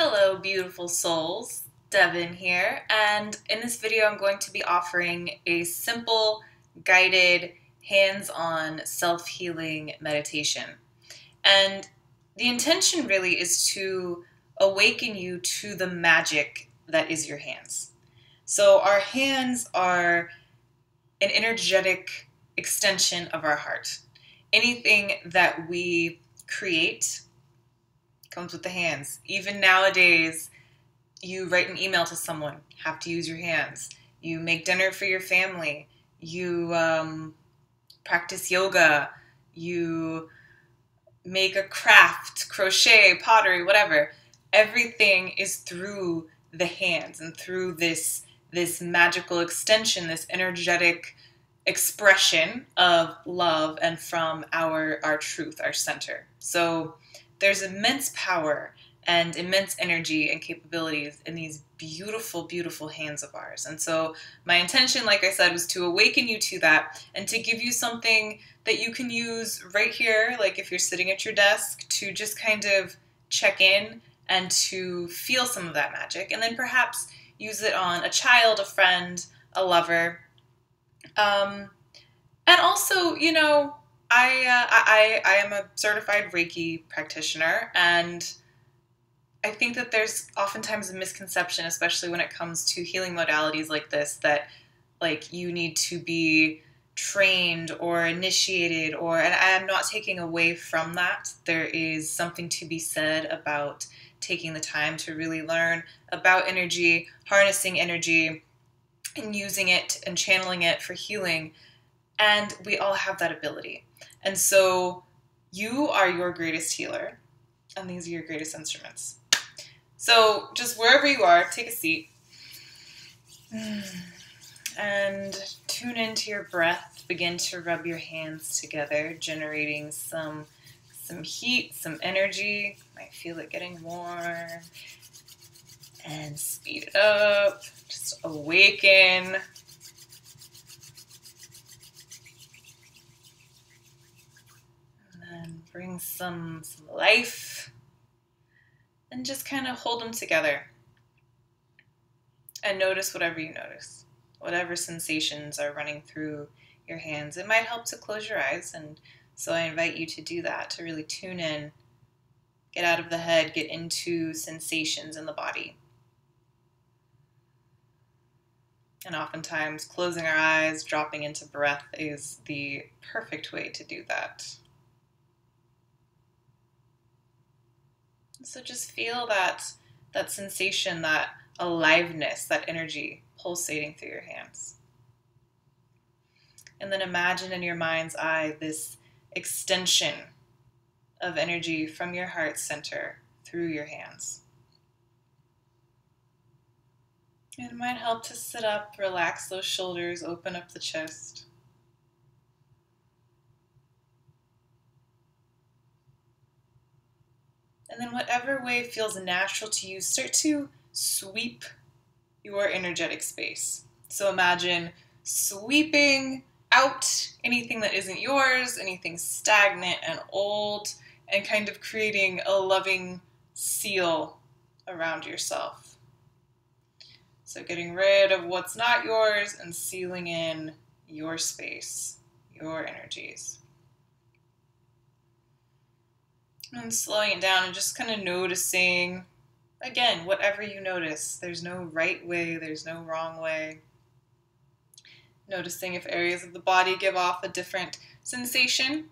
Hello, beautiful souls. Devon here, and in this video I'm going to be offering a simple, guided, hands-on self-healing meditation. And the intention really is to awaken you to the magic that is your hands. So our hands are an energetic extension of our heart. Anything that we create comes with the hands. Even nowadays, you write an email to someone, have to use your hands. You make dinner for your family. You practice yoga. You make a craft, crochet, pottery, whatever. Everything is through the hands and through this magical extension, this energetic expression of love and from our truth, our center. So there's immense power and immense energy and capabilities in these beautiful, beautiful hands of ours. And so my intention, like I said, was to awaken you to that and to give you something that you can use right here, like if you're sitting at your desk, to just kind of check in and to feel some of that magic. And then perhaps use it on a child, a friend, a lover. And also, you know, I am a certified Reiki practitioner, and I think that there's oftentimes a misconception, especially when it comes to healing modalities like this, that like you need to be trained or initiated, and I'm not taking away from that. There is something to be said about taking the time to really learn about energy, harnessing energy, and using it and channeling it for healing. And we all have that ability. And so you are your greatest healer, and these are your greatest instruments. So just wherever you are, take a seat and tune into your breath. Begin to rub your hands together, generating some heat, some energy. You might feel it getting warm. And speed it up. Just awaken. Bring some life and just kind of hold them together and notice whatever you notice, whatever sensations are running through your hands. It might help to close your eyes, and so I invite you to do that, to really tune in, get out of the head, get into sensations in the body. And oftentimes closing our eyes, dropping into breath is the perfect way to do that. So just feel that sensation, that aliveness, that energy pulsating through your hands. And then imagine in your mind's eye this extension of energy from your heart center through your hands. It might help to sit up, relax those shoulders, open up the chest. And then whatever way feels natural to you, start to sweep your energetic space. So imagine sweeping out anything that isn't yours, anything stagnant and old, and kind of creating a loving seal around yourself. So getting rid of what's not yours and sealing in your space, your energies. And slowing it down and just kind of noticing, again, whatever you notice. There's no right way, there's no wrong way. Noticing if areas of the body give off a different sensation.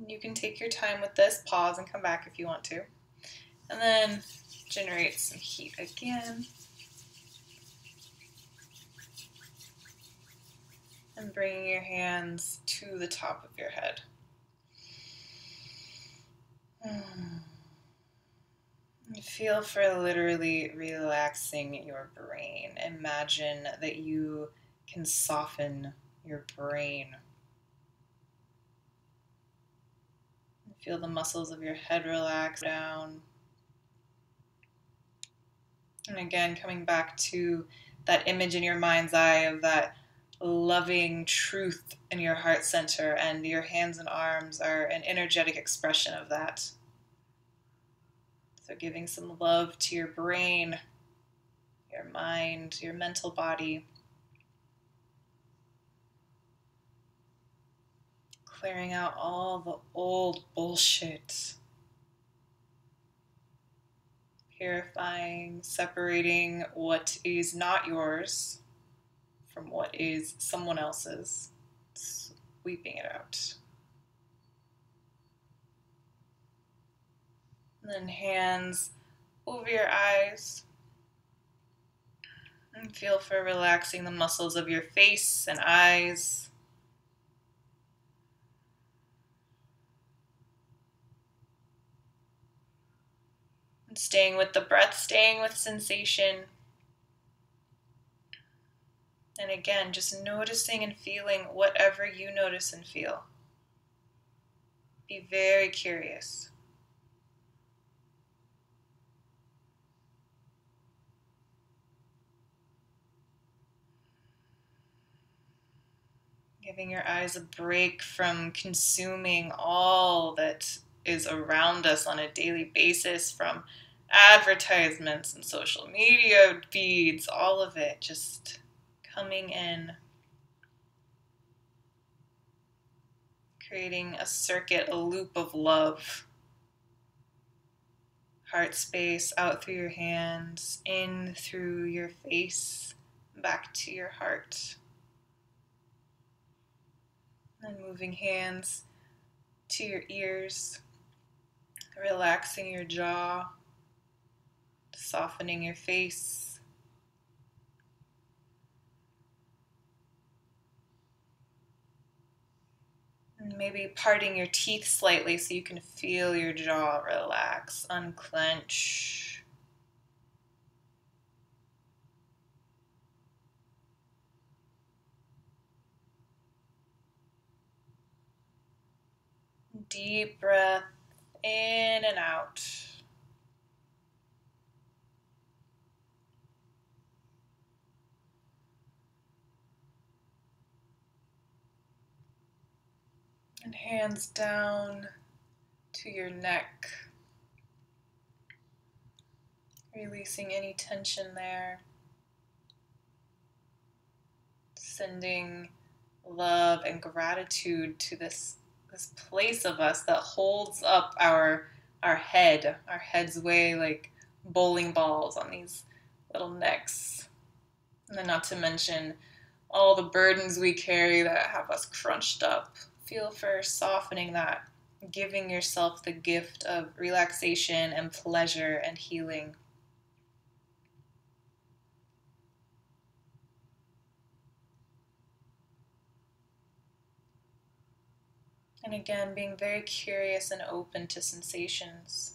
You can take your time with this, pause and come back if you want to. And then generate some heat again. And bringing your hands to the top of your head. And feel for literally relaxing your brain. Imagine that you can soften your brain. Feel the muscles of your head relax down. And again, coming back to that image in your mind's eye of that loving truth in your heart center, and your hands and arms are an energetic expression of that. So giving some love to your brain, your mind, your mental body. Clearing out all the old bullshit. Purifying, separating what is not yours from what is someone else's. Sweeping it out. And then hands over your eyes. And feel for relaxing the muscles of your face and eyes. And staying with the breath, staying with sensation. And again, just noticing and feeling whatever you notice and feel. Be very curious. Giving your eyes a break from consuming all that is around us on a daily basis, from advertisements and social media feeds, all of it just coming in. Creating a circuit, a loop of love. Heart space out through your hands, in through your face, back to your heart. And moving hands to your ears, relaxing your jaw, softening your face. And maybe parting your teeth slightly so you can feel your jaw relax, unclench. Deep breath in and out. And hands down to your neck. Releasing any tension there. Sending love and gratitude to this place of us that holds up our head. Our heads weigh like bowling balls on these little necks. And then not to mention all the burdens we carry that have us crunched up. Feel for softening that, giving yourself the gift of relaxation and pleasure and healing. And again, being very curious and open to sensations.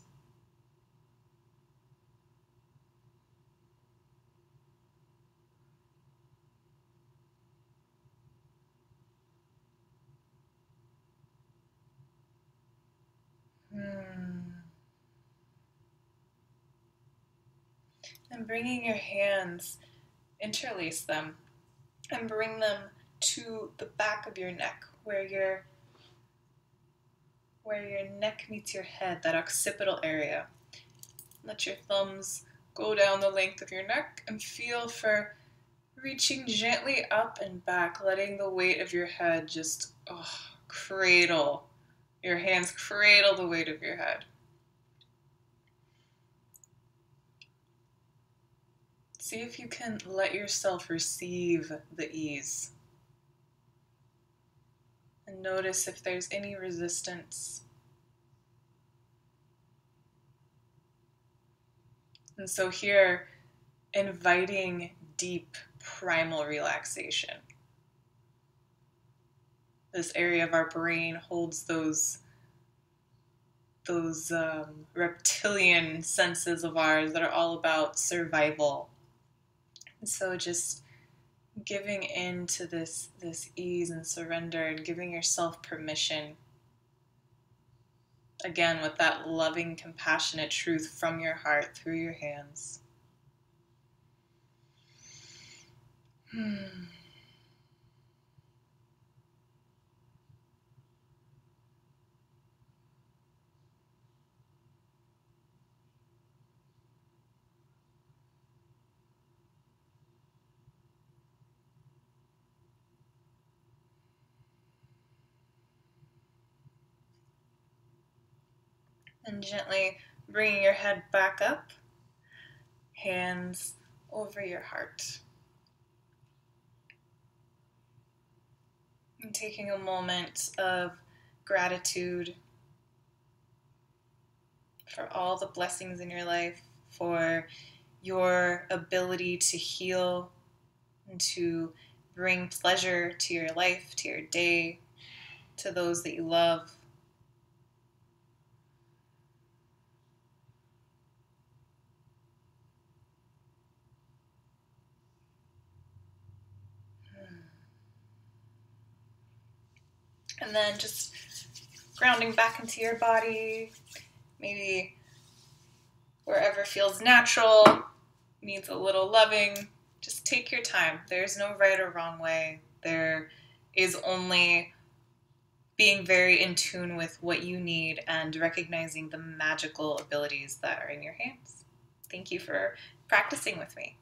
And bringing your hands, interlace them, and bring them to the back of your neck, where your neck meets your head, that occipital area. Let your thumbs go down the length of your neck and feel for reaching gently up and back, letting the weight of your head just cradle. Your hands cradle the weight of your head. See if you can let yourself receive the ease. And notice if there's any resistance. And so here, inviting deep primal relaxation. This area of our brain holds those reptilian senses of ours that are all about survival. And so just giving in to this ease and surrender, and giving yourself permission. Again, with that loving, compassionate truth from your heart through your hands. And gently bringing your head back up, hands over your heart. And taking a moment of gratitude for all the blessings in your life, for your ability to heal and to bring pleasure to your life, to your day, to those that you love. And then just grounding back into your body, maybe wherever feels natural, needs a little loving. Just take your time. There's no right or wrong way. There is only being very in tune with what you need and recognizing the magical abilities that are in your hands. Thank you for practicing with me.